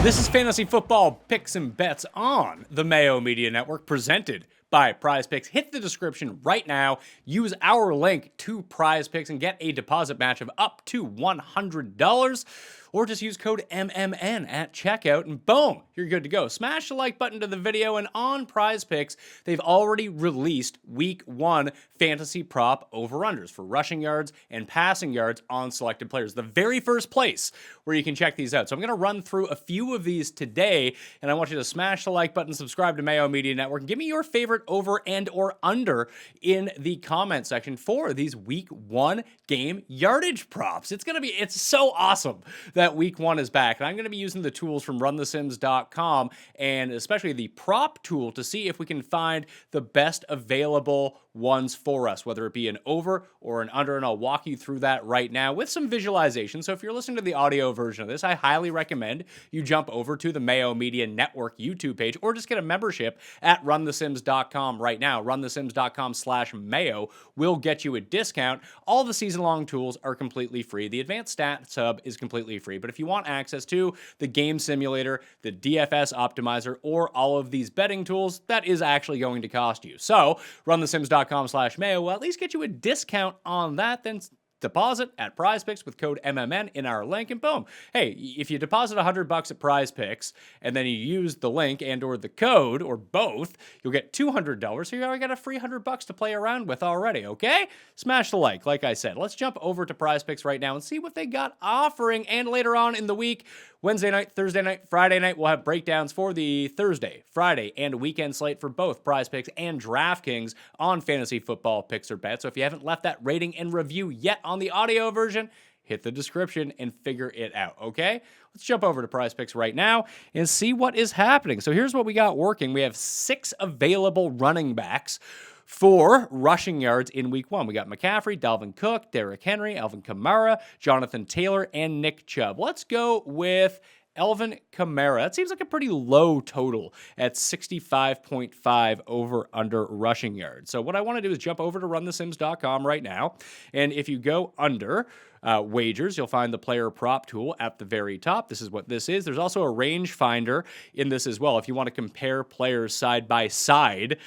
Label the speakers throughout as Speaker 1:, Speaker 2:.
Speaker 1: This is Fantasy Football Picks and Bets on the Mayo Media Network, presented by Prize Picks. Hit the description right now. Use our link to Prize Picks and get a deposit match of up to $100. Or just use code MMN at checkout and boom, you're good to go. Smash the like button to the video, and on Prize Picks, they've already released Week 1 fantasy prop over-unders for rushing yards and passing yards on selected players. The very first place where you can check these out. So I'm going to run through a few of these today, and I want you to smash the like button, subscribe to Mayo Media Network, and give me your favorite over and or under in the comment section for these Week 1 game yardage props. It's so awesome that Week 1 is back, and I'm going to be using the tools from runthesims.com and especially the prop tool to see if we can find the best available ones for us, whether it be an over or an under, and I'll walk you through that right now with some visualization. So if you're listening to the audio version of this, I highly recommend you jump over to the Mayo Media Network YouTube page or just get a membership at runthesims.com right now. Runthesims.com/Mayo will get you a discount. All the season-long tools are completely free. The Advanced Stats Hub is completely free, but if you want access to the Game Simulator, the DFS Optimizer, or all of these betting tools, that is actually going to cost you. So runthesims.com/Mayo will at least get you a discount on that. Then deposit at Prize Picks with code MMN in our link, and boom. Hey, if you deposit $100 at Prize Picks and then you use the link and or the code or both, you'll get $200. So you already got a free $100 to play around with already, okay? Smash the like I said. Let's jump over to Prize Picks right now and see what they got offering. And later on in the week, Wednesday night, Thursday night, Friday night, we'll have breakdowns for the Thursday, Friday, and weekend slate for both Prize Picks and DraftKings on Fantasy Football Picks or Bets. So if you haven't left that rating and review yet on the audio version, hit the description and figure it out, okay? Let's jump over to Prize Picks right now and see what is happening. So here's what we got working. We have 6 available running backs for rushing yards in Week 1. We got McCaffrey, Dalvin Cook, Derrick Henry, Alvin Kamara, Jonathan Taylor, and Nick Chubb. Let's go with Alvin Kamara. It seems like a pretty low total at 65.5 over under rushing yards. So what I want to do is jump over to runthesims.com right now. And if you go under wagers, you'll find the player prop tool at the very top. This is what this is. There's also a range finder in this as well if you want to compare players side by side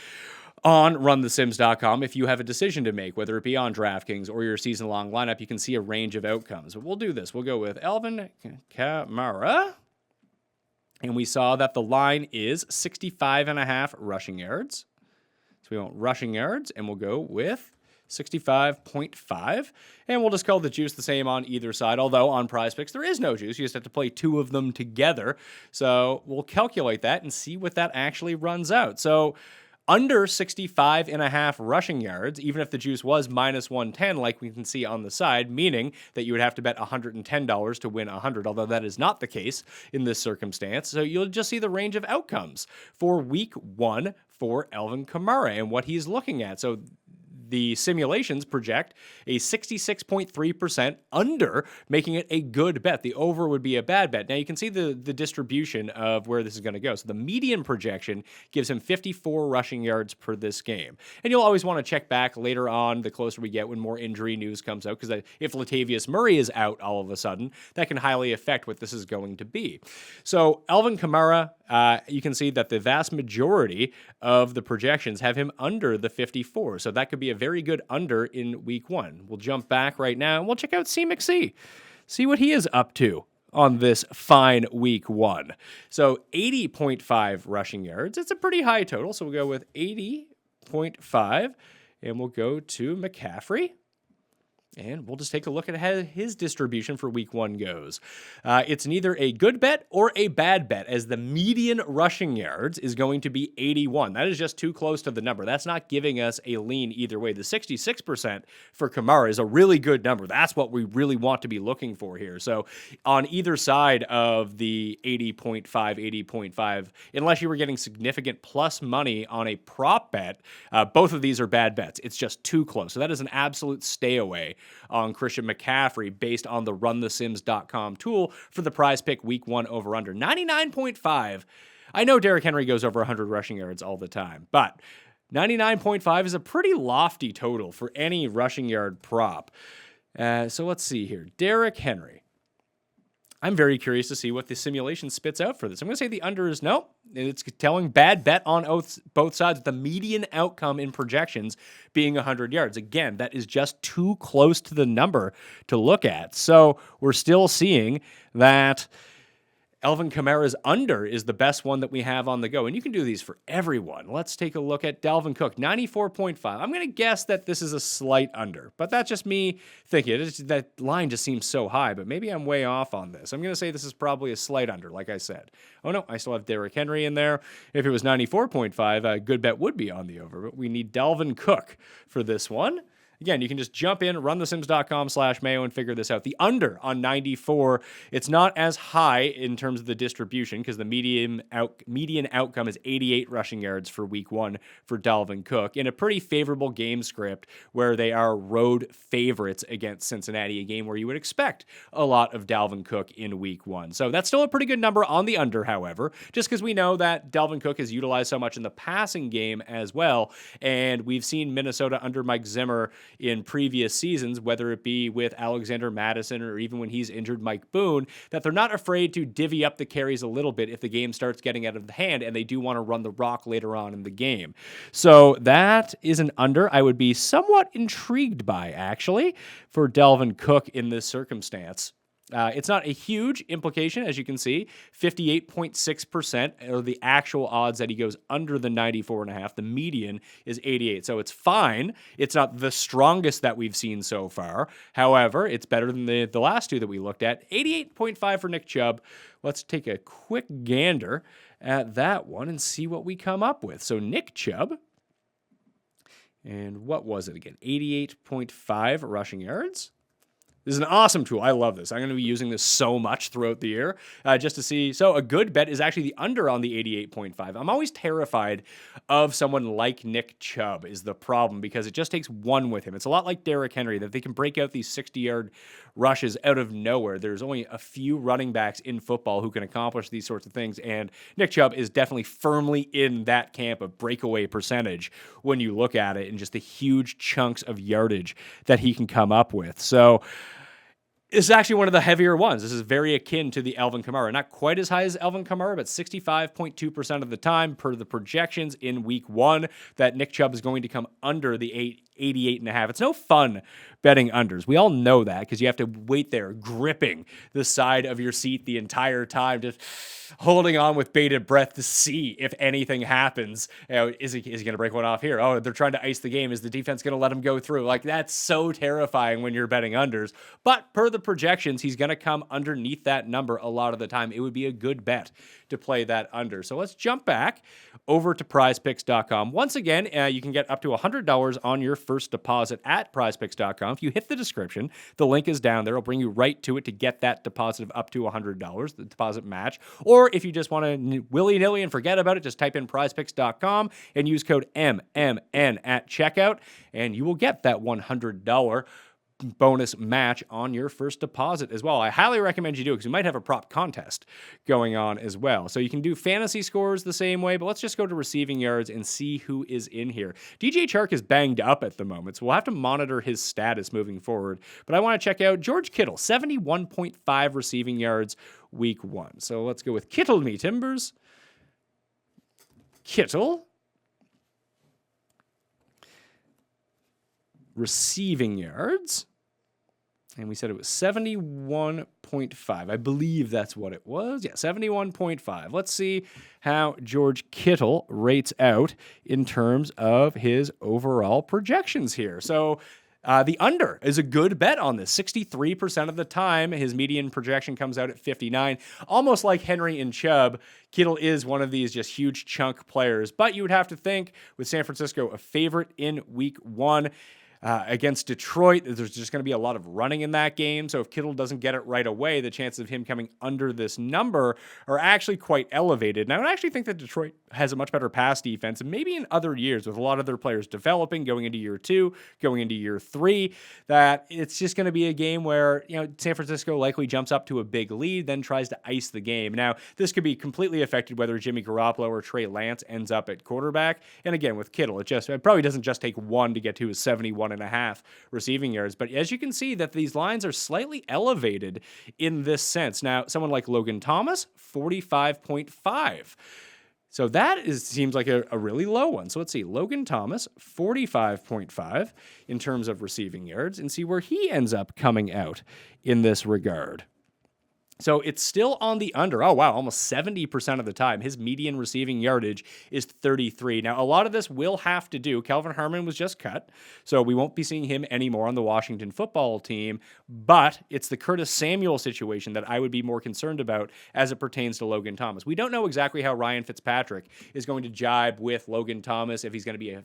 Speaker 1: on runthesims.com. If you have a decision to make, whether it be on DraftKings or your season-long lineup, you can see a range of outcomes. But we'll do this. We'll go with Alvin Kamara, and we saw that the line is 65.5 rushing yards. So we want rushing yards, and we'll go with 65.5, and we'll just call the juice the same on either side, although on Prize Picks there is no juice. You just have to play 2 of them together. So we'll calculate that and see what that actually runs out. So under 65.5 rushing yards, even if the juice was minus 110, like we can see on the side, meaning that you would have to bet $110 to win 100, although that is not the case in this circumstance. So you'll just see the range of outcomes for Week 1 for Alvin Kamara and what he's looking at. So the simulations project a 66.3% under, making it a good bet. The over would be a bad bet. Now you can see the distribution of where this is going to go. So the median projection gives him 54 rushing yards per this game. And you'll always want to check back later on the closer we get when more injury news comes out, because if Latavius Murray is out all of a sudden, that can highly affect what this is going to be. So Alvin Kamara, you can see that the vast majority of the projections have him under the 54. So that could be a very good under in Week 1. We'll jump back right now and we'll check out C-McC. See what he is up to on this fine Week 1. So 80.5 rushing yards. It's a pretty high total. So we'll go with 80.5 and we'll go to McCaffrey. And we'll just take a look at how his distribution for Week 1 goes. It's neither a good bet or a bad bet, as the median rushing yards is going to be 81. That is just too close to the number. That's not giving us a lean either way. The 66% for Kamara is a really good number. That's what we really want to be looking for here. So on either side of the 80.5, 80.5, unless you were getting significant plus money on a prop bet, both of these are bad bets. It's just too close. So that is an absolute stay away on Christian McCaffrey based on the runthesims.com tool for the Prize Pick Week 1 over-under. 99.5. I know Derrick Henry goes over 100 rushing yards all the time, but 99.5 is a pretty lofty total for any rushing yard prop. So let's see here. Derrick Henry. I'm very curious to see what the simulation spits out for this. I'm going to say the under is no. It's telling bad bet on both sides, with the median outcome in projections being 100 yards. Again, that is just too close to the number to look at. So we're still seeing that Alvin Kamara's under is the best one that we have on the go. And you can do these for everyone. Let's take a look at Dalvin Cook, 94.5. I'm going to guess that this is a slight under, but that's just me thinking. That line just seems so high, but maybe I'm way off on this. I'm going to say this is probably a slight under, like I said. Oh, no, I still have Derrick Henry in there. If it was 94.5, a good bet would be on the over, but we need Dalvin Cook for this one. Again, you can just jump in, runthesims.com/Mayo and figure this out. The under on 94, it's not as high in terms of the distribution because the median outcome is 88 rushing yards for week 1 for Dalvin Cook in a pretty favorable game script where they are road favorites against Cincinnati, a game where you would expect a lot of Dalvin Cook in week 1. So that's still a pretty good number on the under, however, just because we know that Dalvin Cook is utilized so much in the passing game as well, and we've seen Minnesota under Mike Zimmer in previous seasons, whether it be with Alexander Mattison or even when he's injured Mike Boone, that they're not afraid to divvy up the carries a little bit if the game starts getting out of the hand, and they do want to run the rock later on in the game. So that is an under I would be somewhat intrigued by, actually, for Dalvin Cook in this circumstance. It's not a huge implication, as you can see. 58.6% are the actual odds that he goes under the 94.5. The median is 88, so it's fine. It's not the strongest that we've seen so far. However, it's better than the last two that we looked at. 88.5 for Nick Chubb. Let's take a quick gander at that one and see what we come up with. So Nick Chubb, and what was it again? 88.5 rushing yards. This is an awesome tool. I love this. I'm going to be using this so much throughout the year just to see. So a good bet is actually the under on the 88.5. I'm always terrified of someone like Nick Chubb is the problem because it just takes one with him. It's a lot like Derrick Henry that they can break out these 60-yard rushes out of nowhere. There's only a few running backs in football who can accomplish these sorts of things, and Nick Chubb is definitely firmly in that camp of breakaway percentage when you look at it and just the huge chunks of yardage that he can come up with. So this is actually one of the heavier ones. This is very akin to the Alvin Kamara. Not quite as high as Alvin Kamara, but 65.2% of the time per the projections in week 1 that Nick Chubb is going to come under the 88.5. It's no fun betting unders. We all know that because you have to wait there gripping the side of your seat the entire time, just holding on with bated breath to see if anything happens. You know, is he going to break one off here? Oh, they're trying to ice the game. Is the defense going to let him go through? Like, that's so terrifying when you're betting unders. But per the projections, he's going to come underneath that number a lot of the time. It would be a good bet to play that under. So let's jump back over to prizepicks.com. Once again, you can get up to $100 on your first deposit at prizepicks.com. If you hit the description, the link is down there. It'll bring you right to it to get that deposit of up to $100, the deposit match. Or if you just want to willy-nilly and forget about it, just type in prizepicks.com and use code MMN at checkout, and you will get that $100 bonus match on your first deposit as well. I highly recommend you do it because we might have a prop contest going on as well. So you can do fantasy scores the same way, but let's just go to receiving yards and see who is in here. DJ Chark is banged up at the moment, so we'll have to monitor his status moving forward. But I want to check out George Kittle, 71.5 receiving yards week 1. So let's go with Kittle me Timbers. Kittle. Receiving yards. And we said it was 71.5. I believe that's what it was. Yeah, 71.5. Let's see how George Kittle rates out in terms of his overall projections here. So the under is a good bet on this. 63% of the time, his median projection comes out at 59. Almost like Henry and Chubb, Kittle is one of these just huge chunk players. But you would have to think, with San Francisco a favorite in week 1, against Detroit, there's just going to be a lot of running in that game. So if Kittle doesn't get it right away, the chances of him coming under this number are actually quite elevated. And I would actually think that Detroit has a much better pass defense, and maybe in other years with a lot of their players developing, going into year 2, going into year 3, that it's just going to be a game where, you know, San Francisco likely jumps up to a big lead, then tries to ice the game. Now, this could be completely affected whether Jimmy Garoppolo or Trey Lance ends up at quarterback. And again, with Kittle, it probably doesn't just take one to get to his 71 41.5 receiving yards. But as you can see that these lines are slightly elevated in this sense. Now, someone like Logan Thomas, 45.5. So that seems like a really low one. So let's see, Logan Thomas, 45.5 in terms of receiving yards, and see where he ends up coming out in this regard. So it's still on the under. Oh, wow, almost 70% of the time. His median receiving yardage is 33. Now, a lot of this will have to do. Kelvin Harmon was just cut, so we won't be seeing him anymore on the Washington football team, but it's the Curtis Samuel situation that I would be more concerned about as it pertains to Logan Thomas. We don't know exactly how Ryan Fitzpatrick is going to jibe with Logan Thomas, if he's going to be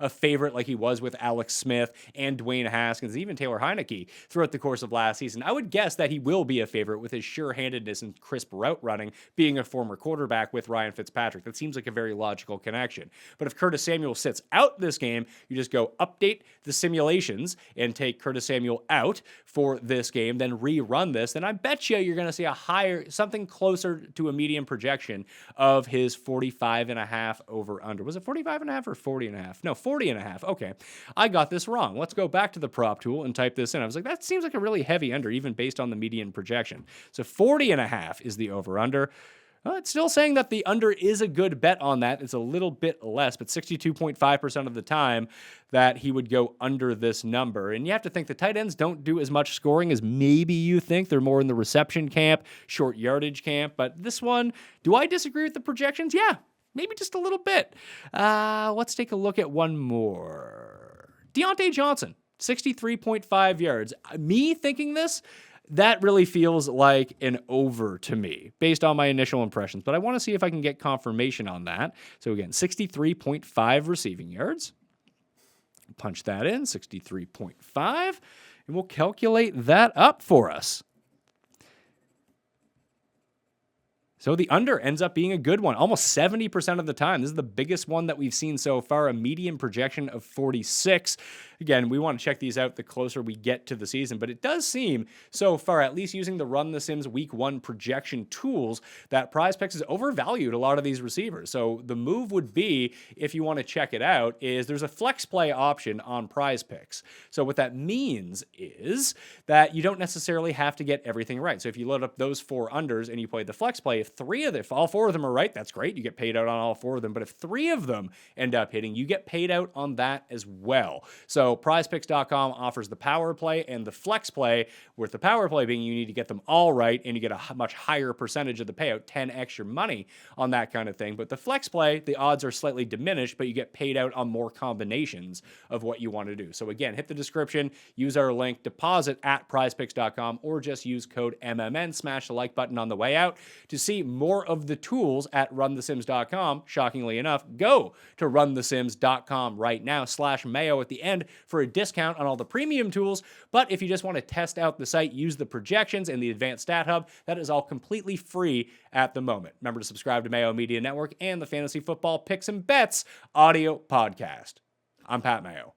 Speaker 1: a favorite like he was with Alex Smith and Dwayne Haskins, even Taylor Heineke throughout the course of last season. I would guess that he will be a favorite with his sure-handedness and crisp route running, being a former quarterback with Ryan Fitzpatrick. That seems like a very logical connection. But if Curtis Samuel sits out this game, you just go update the simulations and take Curtis Samuel out for this game, then rerun this, then I bet you're going to see a higher, something closer to a median projection of his 45.5 over under. Was it 45.5 or 40.5? No, 40.5. Okay, I got this wrong. Let's go back to the prop tool and type this in. I was like, that seems like a really heavy under, even based on the median projection. So 40.5 is the over-under. It's still saying that the under is a good bet on that. It's a little bit less, but 62.5% of the time that he would go under this number. And you have to think the tight ends don't do as much scoring as maybe you think. They're more in the reception camp, short yardage camp. But this one, do I disagree with the projections? Yeah, maybe just a little bit. Let's take a look at one more. Dionte Johnson, 63.5 yards. Me thinking this, that really feels like an over to me based on my initial impressions, but I want to see if I can get confirmation on that. So again, 63.5 receiving yards. Punch that in, 63.5, and we'll calculate that up for us. So the under ends up being a good one, almost 70% of the time. This is the biggest one that we've seen so far, a median projection of 46. Again, we want to check these out the closer we get to the season, but it does seem so far, at least using the Run the Sims Week 1 projection tools, that PrizePicks has overvalued a lot of these receivers. So the move would be, if you want to check it out, is there's a flex play option on PrizePicks. So what that means is that you don't necessarily have to get everything right. So if you load up those 4 unders and you play the flex play, if all 4 of them are right, that's great. You get paid out on all 4 of them. But if 3 of them end up hitting, you get paid out on that as well. So prizepicks.com offers the power play and the flex play, with the power play being you need to get them all right and you get a much higher percentage of the payout, 10x your money on that kind of thing. But the flex play, the odds are slightly diminished, but you get paid out on more combinations of what you want to do. So again, hit the description, use our link, deposit at prizepicks.com, or just use code MMN, smash the like button on the way out. To see more of the tools at runthesims.com, shockingly enough, go to runthesims.com right now, /Mayo at the end for a discount on all the premium tools. But if you just want to test out the site, use the projections and the advanced stat hub, that is all completely free at the moment. Remember to subscribe to Mayo Media Network and the Fantasy Football Picks and Bets audio podcast. I'm Pat Mayo.